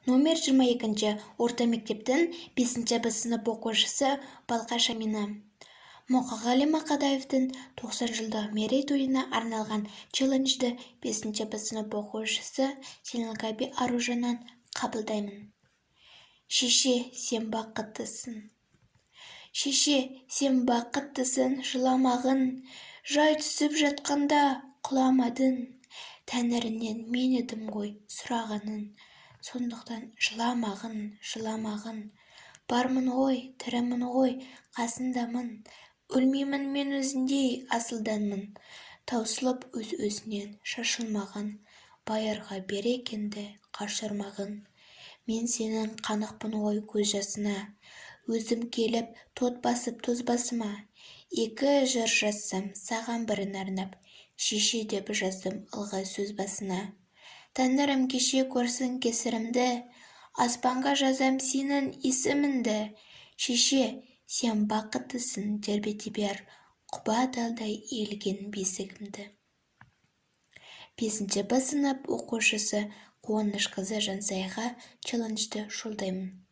Номер 22-ші орта мектептің 5-б сынып оқушысы Балқаш Амина. Мұқағали Мақадаевтың 90 жылдық мерейтойына арналған челленджді 5-б сынып оқушысы Селенгаби Аружаннан қабылдаймын. Шеше, сен бақыттысың. Шеше, сен бақыттысың, жыламағын. Жай түсіп жатқанда құламадың. Тәңірінен мен едім ғой сұрағанын. Сондықтан жыламағын. Бармын ғой, тірімін ғой, қасындамын. Өлмеймін мен өзіндей асылданмын. Таусылып өз-өзінен шашылмаған. Байырға берекенді қашырмағын. Мен сенің қанықпын ғой көз жасына. Өзім келіп тот басып тоз басыма. 2 жыр жазсам саған бірін арнап. Шеше деп жаздым ылғай сөз басына. Тәңірім кеше көрсін кесірімді, аспанға жазам сенің есіміңді. Шеше, сен бақыттысың тербете бер, құба далдай иілген бесігімді. 5-б сынып оқушысы Қуанышқызы Жансайға челленджді жолдаймын.